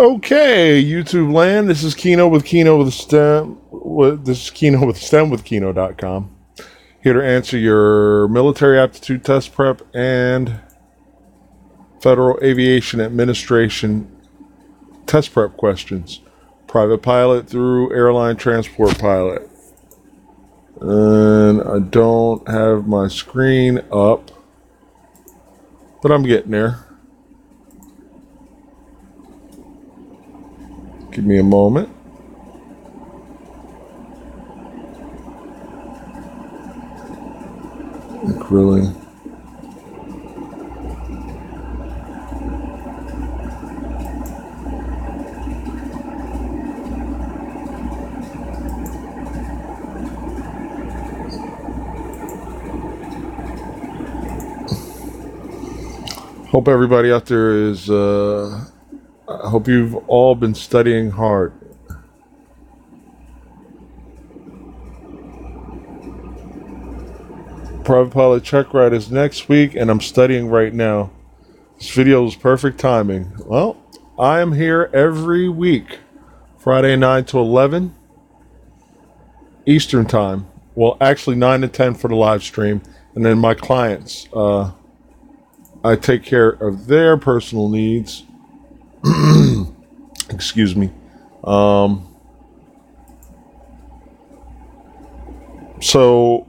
Okay, YouTube land. This is Kino with Kino with STEM. This is Kino with STEM with Kino.com. Here to answer your military aptitude test prep and Federal Aviation Administration test prep questions. Private pilot through airline transport pilot. And I don't have my screen up, but I'm getting there. Give me a moment. Really. Hope everybody out there is, I hope you've all been studying hard. Private pilot check ride is next week, and I'm studying right now. This video is perfect timing. Well, I am here every week, Friday 9 to 11 Eastern time. Well, actually 9 to 10 for the live stream, and then my clients, I take care of their personal needs. Excuse me. So,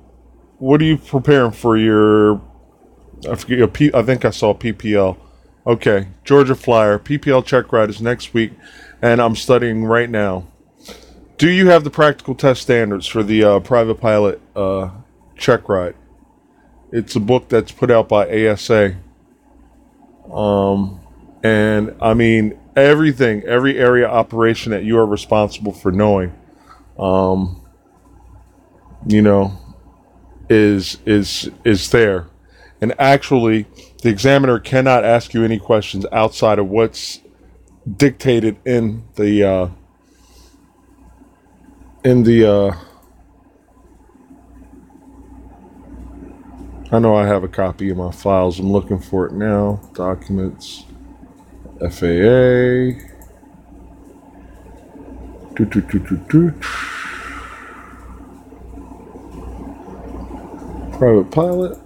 what are you preparing for your? I forget your I think I saw PPL. Okay, Georgia Flyer PPL check ride is next week, and I'm studying right now. Do you have the practical test standards for the private pilot check ride? It's a book that's put out by ASA. And I mean everything, every area operation that you are responsible for knowing, you know, is there. And actually, the examiner cannot ask you any questions outside of what's dictated in the I know I have a copy of my files. I'm looking for it now. Documents, FAA. Private pilot.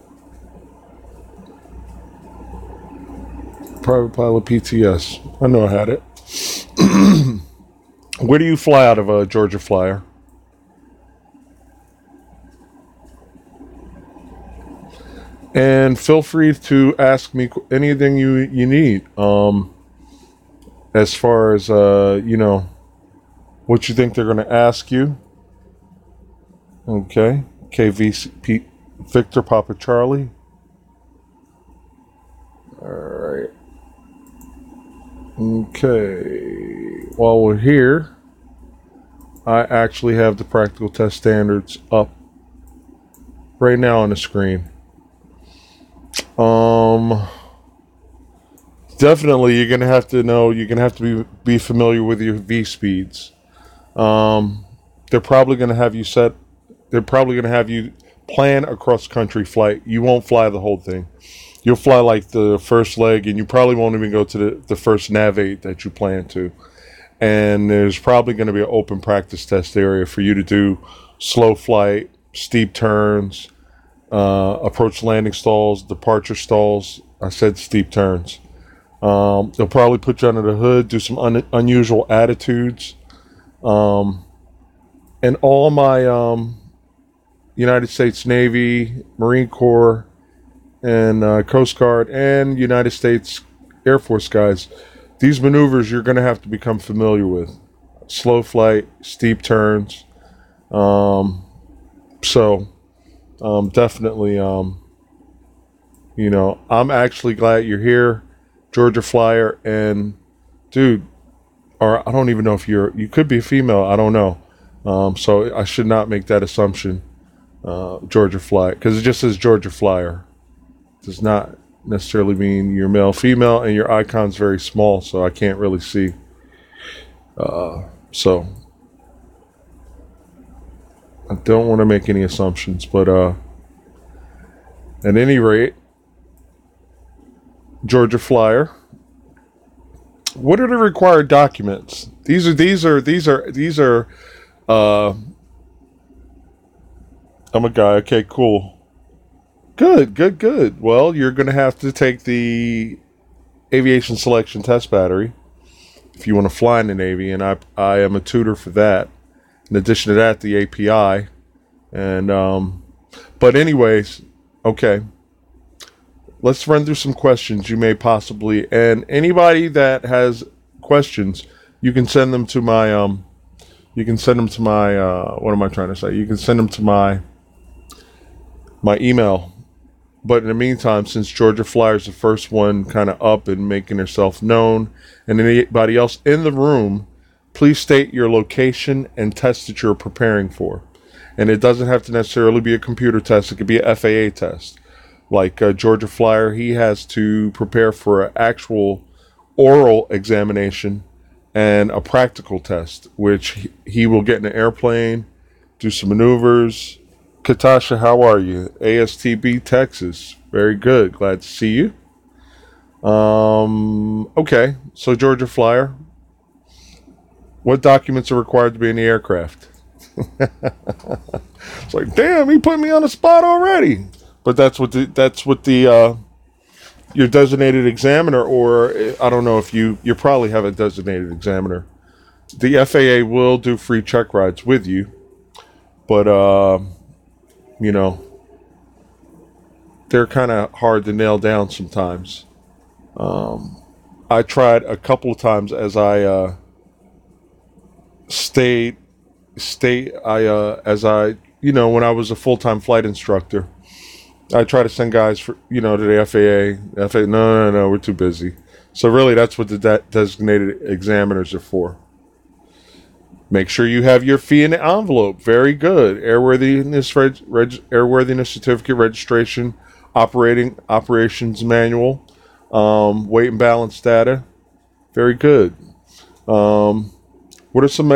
Private pilot PTS. I know I had it. Where do you fly out of, Georgia Flyer? And feel free to ask me anything you need. As far as, you know, what you think they're going to ask you. Okay. KV Victor Papa Charlie. All right. Okay. While we're here, I actually have the practical test standards up right now on the screen. Definitely you're going to have to know, you're going to have to be familiar with your V speeds. They're probably going to have you plan a cross-country flight. You won't fly the whole thing. You'll fly like the first leg, and you probably won't even go to the first navigate that you plan to. And there's probably going to be an open practice test area for you to do slow flight, steep turns, approach landing stalls, departure stalls. I said steep turns. They'll probably put you under the hood, do some unusual attitudes. And all my United States Navy, Marine Corps, and Coast Guard, and United States Air Force guys, these maneuvers you're going to have to become familiar with. Slow flight, steep turns. Definitely, you know, I'm actually glad you're here, Georgia Flyer, and dude, or I don't even know if you could be a female, I don't know. So I should not make that assumption, Georgia Flyer, because it just says Georgia Flyer. It does not necessarily mean you're male, female, and your icon's very small, so I can't really see. So I don't want to make any assumptions, but at any rate, Georgia Flyer, What are the required documents? These are. Uh, I'm a guy. Okay, cool. Good, good, good. Well, you're going to have to take the aviation selection test battery if you want to fly in the Navy, and I am a tutor for that. In addition to that, the API, and but anyways, okay. Let's run through some questions you may possibly, and anybody that has questions, you can send them to my you can send them to my what am I trying to say? You can send them to my email. But in the meantime, since Georgia Flyer is the first one kind of up and making herself known, and anybody else in the room, please state your location and test that you're preparing for. And it doesn't have to necessarily be a computer test. It could be an FAA test. Like Georgia Flyer, he has to prepare for an actual oral examination and a practical test, which he will get in an airplane, do some maneuvers. Katasha, how are you? ASTB, Texas. Very good. Glad to see you. Okay, so Georgia Flyer, what documents are required to be in the aircraft? It's like, damn, he put me on the spot already. But that's what the your designated examiner, or I don't know if you probably have a designated examiner. The FAA will do free check rides with you, but you know, they're kind of hard to nail down sometimes. I tried a couple of times as I when I was a full-time flight instructor. I try to send guys to the FAA. FAA, no, we're too busy. So really, that's what the designated examiners are for. Make sure you have your fee in the envelope. Very good. Airworthiness certificate, registration, operations manual, weight and balance data. Very good. What are some?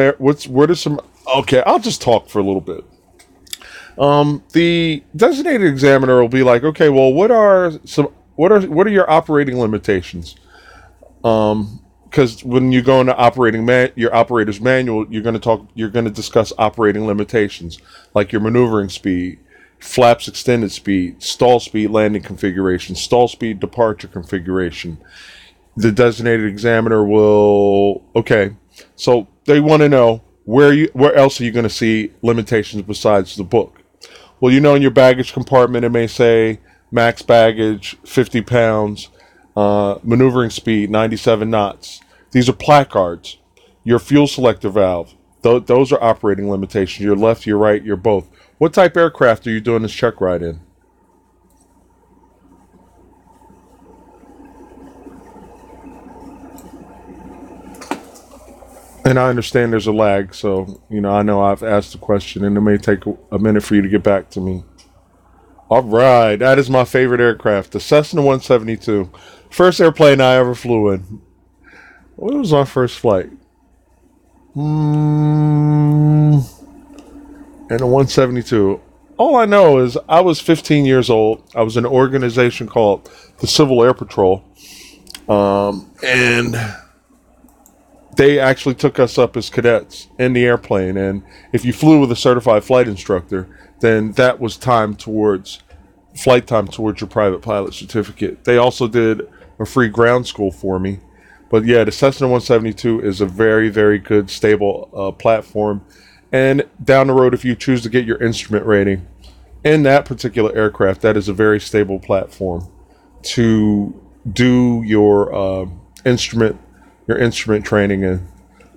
Okay, I'll just talk for a little bit. The designated examiner will be like, okay, well, what are your operating limitations? Because when you go into your operator's manual, you're going to discuss operating limitations, like your maneuvering speed, flaps extended speed, stall speed landing configuration, stall speed departure configuration. The designated examiner will, okay, so they want to know where else are you going to see limitations besides the book? Well, in your baggage compartment, it may say max baggage 50 pounds, maneuvering speed 97 knots. These are placards. Your fuel selector valve, those are operating limitations. Your left, your right, your both. What type aircraft are you doing this check ride in? And I understand there's a lag, so, I know I've asked the question, and it may take a minute for you to get back to me. All right, that is my favorite aircraft, the Cessna 172. First airplane I ever flew in. What was my first flight? And a 172. All I know is I was 15 years old. I was in an organization called the Civil Air Patrol. And they actually took us up as cadets in the airplane. And if you flew with a certified flight instructor, then that was flight time towards your private pilot certificate. They also did a free ground school for me. But yeah, the Cessna 172 is a very, very good, stable platform. And down the road, if you choose to get your instrument rating in that particular aircraft, that is a very stable platform to do your instrument training in.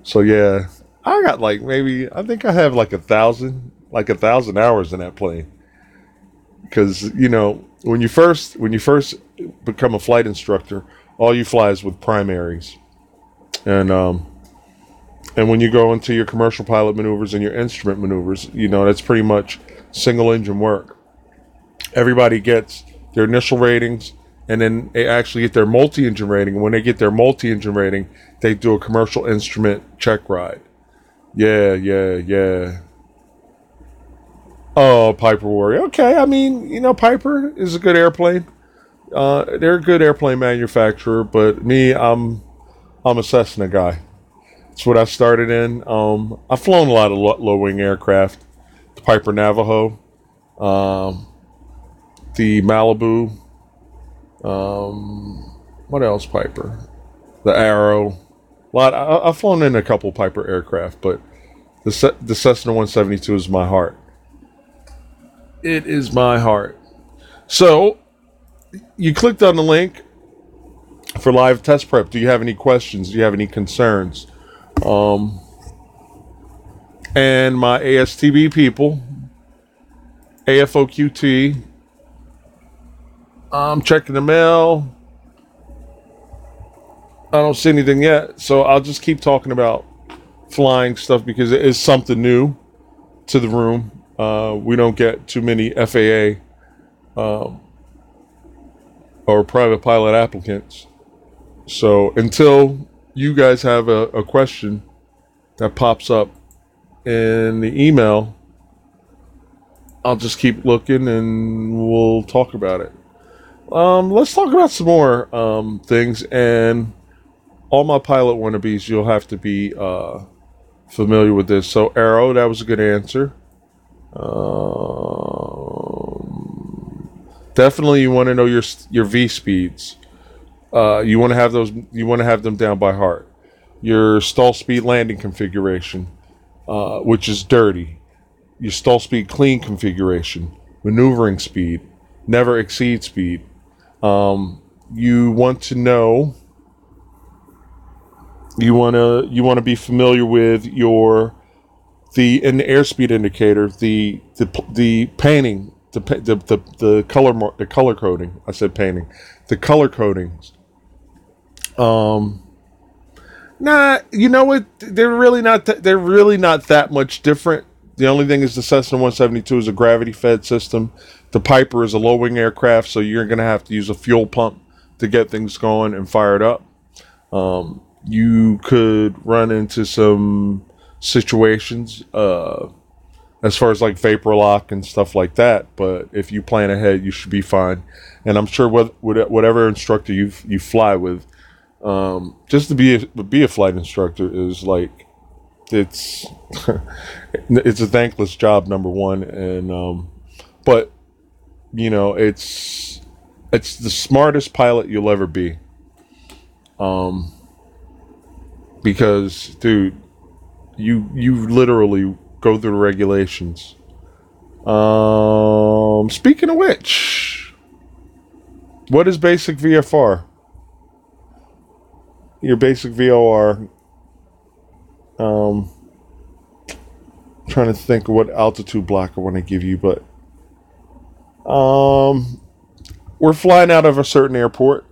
So yeah, I got I think I have like 1,000 hours in that plane. Because when you first become a flight instructor, all you fly is with primaries, and when you go into your commercial pilot maneuvers and your instrument maneuvers, that's pretty much single engine work. Everybody gets their initial ratings, and then they actually get their multi-engine rating. And when they get their multi-engine rating, they do a commercial instrument check ride. Yeah. Oh, Piper Warrior. Okay, I mean, Piper is a good airplane. They're a good airplane manufacturer, but me, I'm I'm a Cessna guy. It's what I started in. I've flown a lot of low wing aircraft. The Piper Navajo, the Malibu. What else? Piper, the Arrow. I've flown in a couple Piper aircraft, but the Cessna 172 is my heart. It is my heart. So you clicked on the link for live test prep. Do you have any questions? Do you have any concerns? And my ASTB people, AFOQT, I'm checking the mail. I don't see anything yet, so I'll just keep talking about flying stuff because it is something new to the room. We don't get too many FAA or private pilot applicants. So until you guys have a question that pops up in the email, I'll just keep looking and we'll talk about it. Let's talk about some more things. And all my pilot wannabes, you'll have to be familiar with this. So Arrow, that was a good answer. Definitely, you want to know your V speeds. You want to have those. You want to have them down by heart. Your stall speed landing configuration, which is dirty. Your stall speed clean configuration, maneuvering speed, never exceed speed. You want to know. You want to be familiar with the airspeed indicator, the painting, the color coding. I said painting, the color codings. You know what? They're really not that much different. The only thing is the Cessna 172 is a gravity-fed system. The Piper is a low-wing aircraft, so you're going to have to use a fuel pump to get things going and fire it up. You could run into some situations as far as like vapor lock and stuff like that, but if you plan ahead, you should be fine. And I'm sure whatever instructor you fly with, just to be a flight instructor is like it's it's a thankless job, number one, and but you know it's the smartest pilot you'll ever be. Because, dude, you literally go through the regulations. Speaking of which, what is basic VFR? Your basic VOR. Trying to think of what altitude block I want to give you, but we're flying out of a certain airport.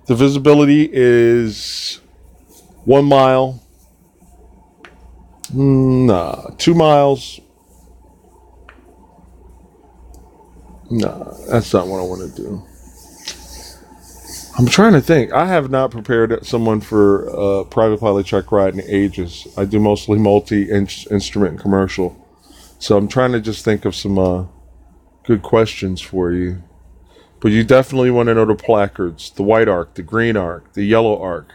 The visibility is 1 mile. 2 miles. That's not what I want to do. I'm trying to think. I have not prepared someone for a private pilot check ride in ages. I do mostly multi-instrument and commercial. So I'm trying to just think of some good questions for you. But you definitely want to know the placards. The white arc, the green arc, the yellow arc.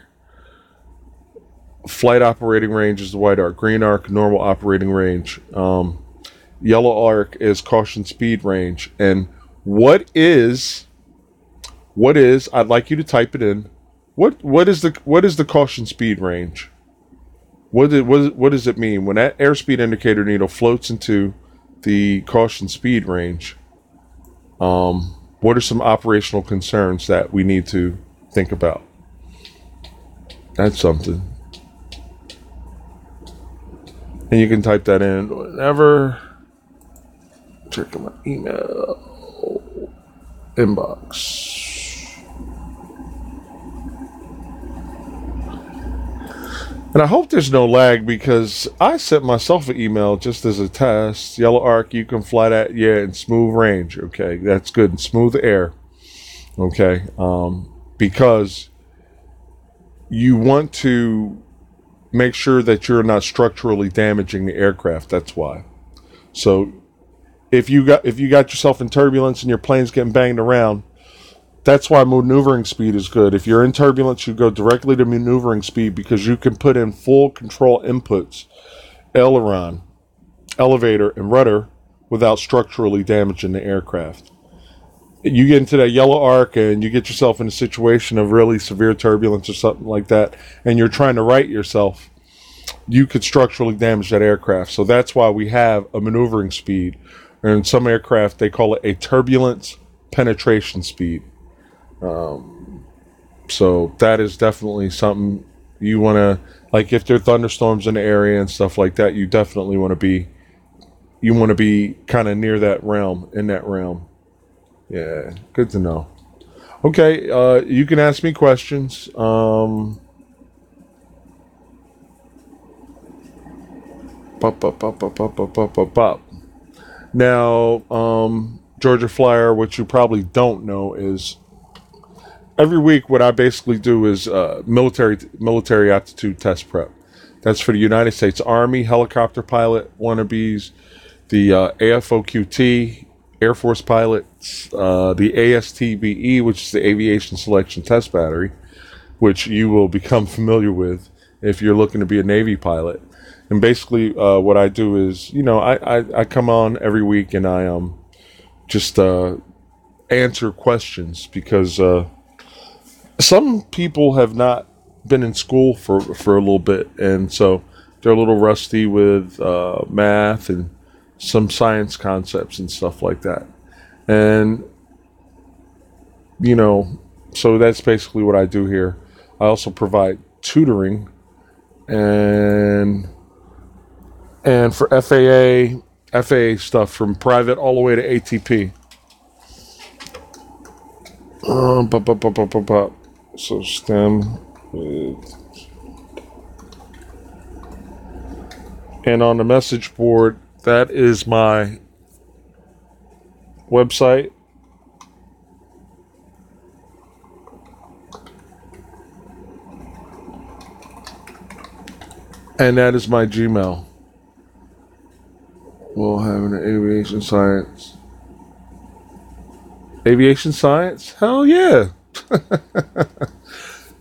Flight operating range is the white arc. Green arc, normal operating range. Yellow arc is caution speed range. And what is? I'd like you to type it in. What is the caution speed range? What does it mean when that airspeed indicator needle floats into the caution speed range? What are some operational concerns that we need to think about? That's something. And you can type that in whenever. Check my email inbox. And I hope there's no lag because I sent myself an email just as a test. Yellow arc, you can fly that, in smooth range. Okay, that's good. And smooth air. Okay, because you want to make sure that you're not structurally damaging the aircraft. That's why. So if you got yourself in turbulence and your plane's getting banged around, That's why maneuvering speed is good. If you're in turbulence, you go directly to maneuvering speed because you can put in full control inputs, aileron, elevator, and rudder without structurally damaging the aircraft. You get into that yellow arc and you get yourself in a situation of really severe turbulence or something like that, and you're trying to right yourself, you could structurally damage that aircraft. So that's why we have a maneuvering speed. And in some aircraft, they call it a turbulence penetration speed. So that is definitely something you want to, like if there are thunderstorms in the area and stuff like that, you definitely want to be kind of near that realm, in that realm. Yeah, good to know. Okay, you can ask me questions. Now, Georgia Flyer, what you probably don't know is every week what I basically do is military aptitude test prep. That's for the United States Army helicopter pilot wannabes, the AFOQT Air Force pilots, the ASTBE, which is the Aviation Selection Test Battery, which you will become familiar with if you're looking to be a Navy pilot. And basically, what I do is, I come on every week and I just answer questions because some people have not been in school for a little bit, and so they're a little rusty with math and some science concepts and stuff like that. And so that's basically what I do here. I also provide tutoring and for FAA stuff from private all the way to ATP. So STEM with, and on the message board, that is my website. And that is my Gmail. We'll have an Aviation Science. Aviation Science? Hell yeah.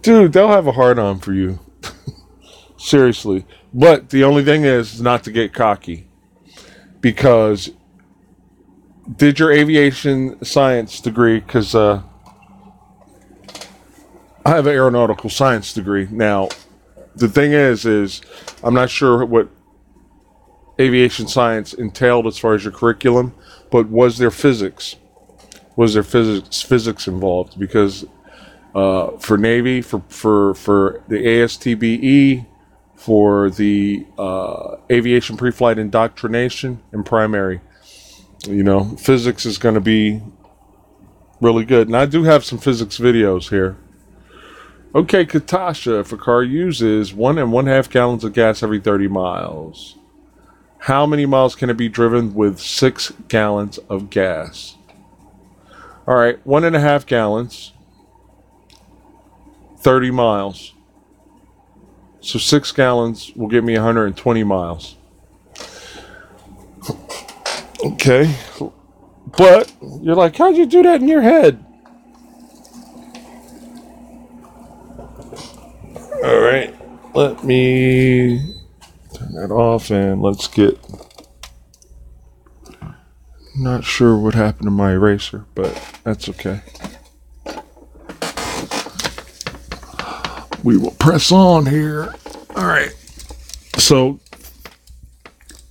Dude, they'll have a hard on for you. Seriously. But the only thing is not to get cocky. Because did your aviation science degree, because I have an aeronautical science degree. Now, the thing is I'm not sure what aviation science entailed as far as your curriculum, but was there physics? Was there physics involved? Because for Navy, for the ASTBE, for the aviation pre-flight indoctrination and primary, physics is going to be really good. And I do have some physics videos here. Okay, Katasha, if a car uses 1 1/2 gallons of gas every 30 miles, how many miles can it be driven with 6 gallons of gas? All right, 1.5 gallons, 30 miles. So 6 gallons will give me 120 miles. Okay. But you're like, how'd you do that in your head? All right. Let me turn that off and let's get... Not sure what happened to my eraser, but that's okay. We will press on here. All right. So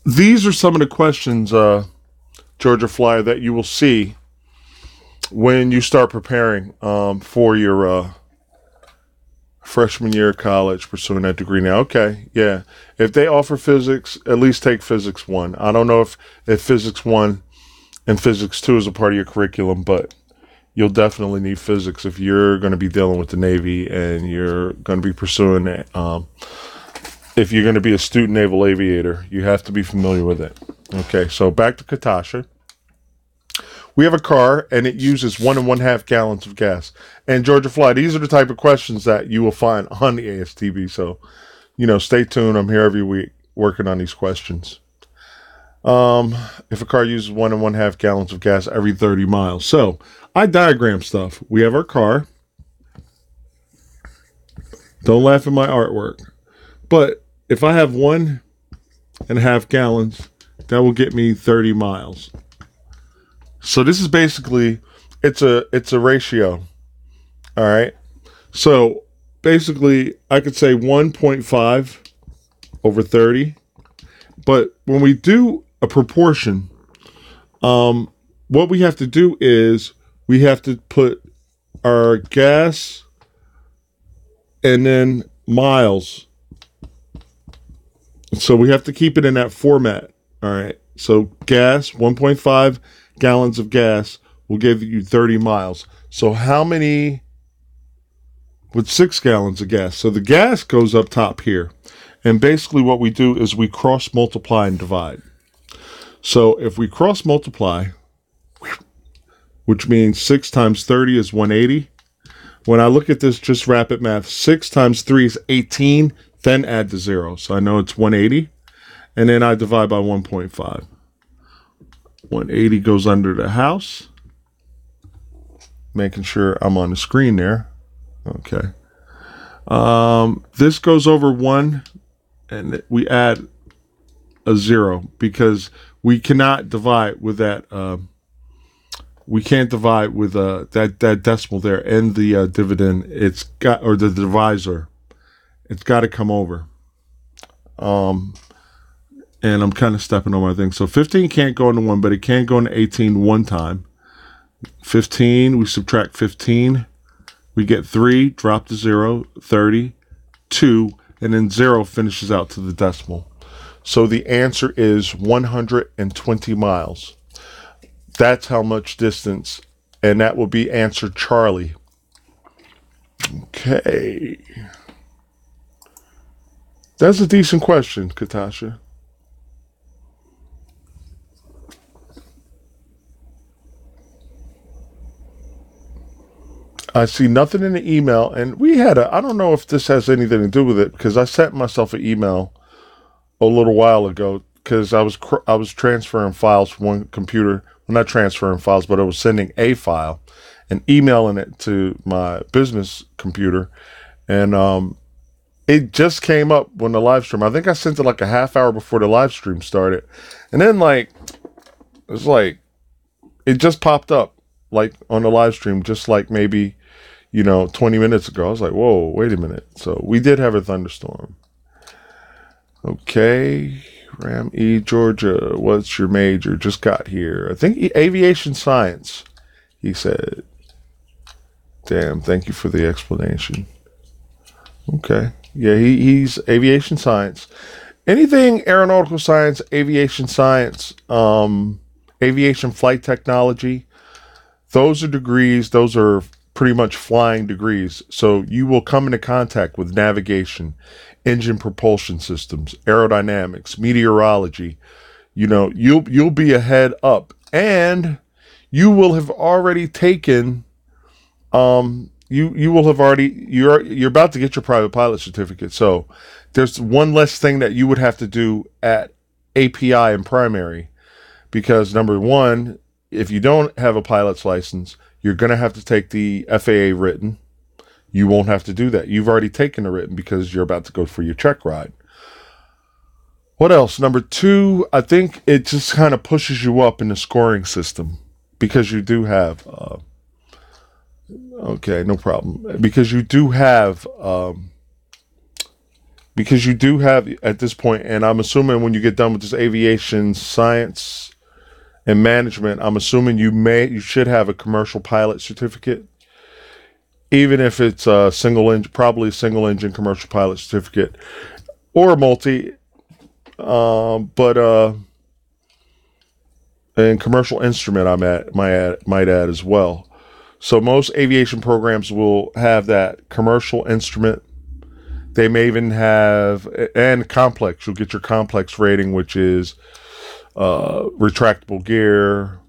these are some of the questions, Georgia Flyer, that you will see when you start preparing for your freshman year of college, pursuing that degree. Now, okay, yeah. If they offer physics, at least take Physics 1. I don't know if Physics 1 and Physics 2 is a part of your curriculum, but you'll definitely need physics if you're going to be dealing with the Navy and you're going to be pursuing it. If you're going to be a student naval aviator, you have to be familiar with it. Okay, so back to Katasha. We have a car, and it uses 1 1/2 gallons of gas. And Georgia Fly, these are the type of questions that you will find on the ASTB. So, stay tuned. I'm here every week working on these questions. If a car uses 1.5 gallons of gas every 30 miles. So I diagram stuff. We have our car. Don't laugh at my artwork. But if I have 1.5 gallons, that will get me 30 miles. So this is basically, it's a ratio. All right. So basically I could say 1.5 over 30. But when we do a proportion, what we have to do is we have to put our gas and then miles. So we have to keep it in that format. All right. So gas, 1.5 gallons of gas will give you 30 miles. So how many with 6 gallons of gas? So the gas goes up top here. And basically what we do is we cross multiply and divide. So if we cross multiply, which means 6 times 30 is 180. When I look at this, just rapid math, 6 times 3 is 18, then add the 0. So I know it's 180. And then I divide by 1.5. 180 goes under the house. Making sure I'm on the screen there. Okay. This goes over 1, and we add a 0 because we cannot divide with that. We can't divide with that decimal there and the dividend. It's got, or the divisor. It's got to come over. And I'm kind of stepping on my thing. So 15 can't go into 1, but it can go into 18 one time. 15, we subtract 15. We get 3, drop to 0, 30, 2, and then 0 finishes out to the decimal. So the answer is 120 miles. That's how much distance, and that will be answer Charlie. Okay. That's a decent question, Katasha. I see nothing in the email, and we had I don't know if this has anything to do with it, because I sent myself an email a little while ago, because I was transferring files from one computer. Well, not transferring files, but I was sending a file and emailing it to my business computer, and it just came up when the live stream. I think I sent it like a half hour before the live stream started, and then it just popped up like on the live stream, just like maybe 20 minutes ago. I was like, whoa, wait a minute. So we did have a thunderstorm. Okay. Ram E, Georgia, what's your major? Just got here. I think Aviation Science, he said. Damn, thank you for the explanation. Okay. Yeah, he's Aviation Science. Anything aeronautical science, aviation science, aviation flight technology, those are degrees. Those are pretty much flying degrees. So you will come into contact with navigation, engine propulsion systems, aerodynamics, meteorology. You'll be a head up, and you will have already taken. You will have already. You're about to get your private pilot certificate. So there's one less thing that you would have to do at API and primary, because number one, if you don't have a pilot's license, you're going to have to take the FAA written. You won't have to do that. You've already taken the written because you're about to go for your check ride. What else? Number two, I think it just kind of pushes you up in the scoring system, because you do have, okay, no problem. Because you do have at this point, and I'm assuming when you get done with this aviation science and management, I'm assuming you should have a commercial pilot certificate, even if it's a single engine, probably a single engine commercial pilot certificate, or a multi, and commercial instrument might add as well. So most aviation programs will have that commercial instrument. They may even have, and complex, you'll get your complex rating, which is retractable gear.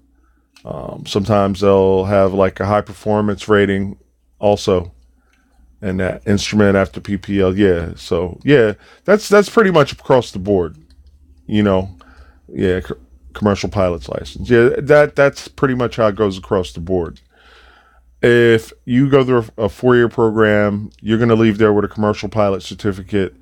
Sometimes they'll have like a high performance rating also, and that instrument after PPL. Yeah, so yeah, that's pretty much across the board. Yeah, commercial pilot's license. Yeah, that's pretty much how it goes across the board. If you go through a 4-year program, you're going to leave there with a commercial pilot certificate,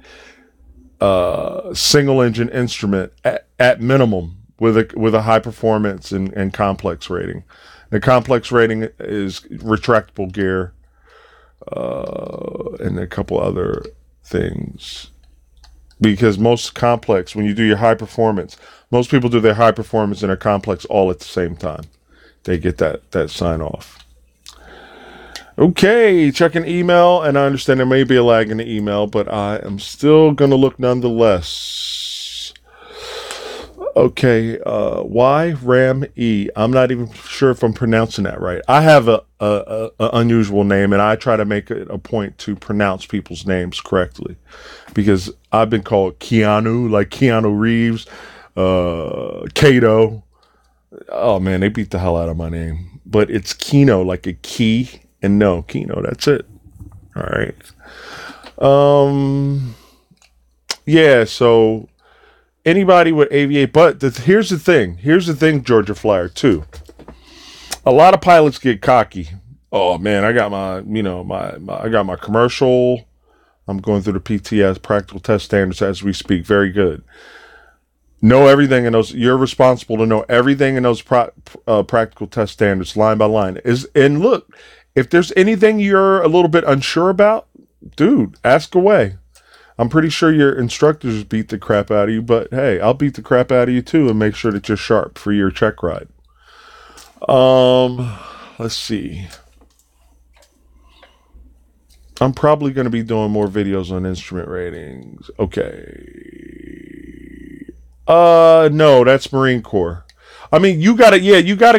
single engine instrument at minimum, with a high performance and complex rating. The complex rating is retractable gear, and a couple other things. Because most complex, when you do your high performance, most people do their high performance and their complex all at the same time. They get that sign off. Okay, checking email, and I understand there may be a lag in the email, but I am still going to look nonetheless. Okay, Y Ram E. I'm not even sure if I'm pronouncing that right. I have a unusual name, and I try to make it a point to pronounce people's names correctly, because I've been called Keanu, like Keanu Reeves, Kato. Oh man, they beat the hell out of my name, but it's Kino, like a key, and no, Kino. That's it. All right. Yeah. So anybody would aviate, but here's the thing, Georgia Flyer too. A lot of pilots get cocky. Oh man, I got I got my commercial. I'm going through the PTS, practical test standards, as we speak. Very good. Know everything in those. You're responsible to know everything in those practical test standards, line by line. And look, if there's anything you're a little bit unsure about, dude, ask away. I'm pretty sure your instructors beat the crap out of you, but hey, I'll beat the crap out of you too and make sure that you're sharp for your check ride. Let's see. I'm probably going to be doing more videos on instrument ratings. Okay. No, that's Marine Corps. I mean, you gotta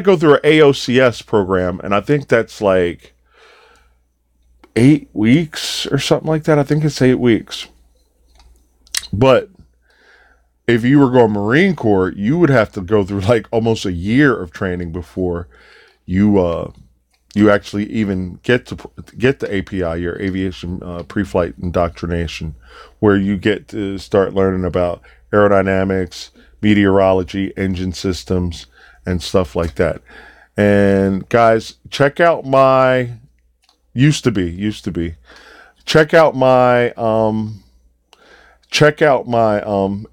go through an AOCS program, and I think that's like 8 weeks or something like that. I think it's 8 weeks. But if you were going Marine Corps, you would have to go through like almost a year of training before you actually even get the API, your aviation pre-flight indoctrination, where you get to start learning about aerodynamics, meteorology, engine systems, and stuff like that. And guys, check out my used to be. Check out my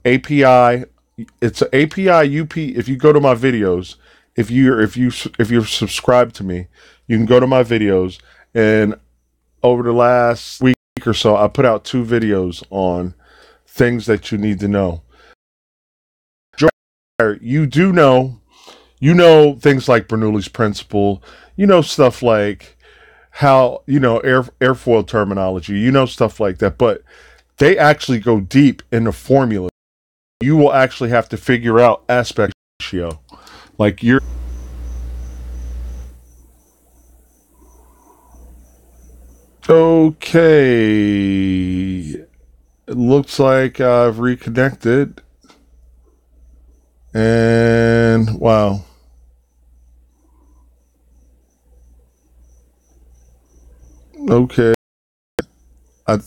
API. It's an API UP. If you go to my videos, if you're subscribed to me, you can go to my videos, and over the last week or so, I put out 2 videos on things that you need to know. You know things like Bernoulli's principle, stuff like how, airfoil terminology, stuff like that, but they actually go deep in the formula. You will actually have to figure out aspect ratio. Like okay. It looks like I've reconnected. And wow. Okay.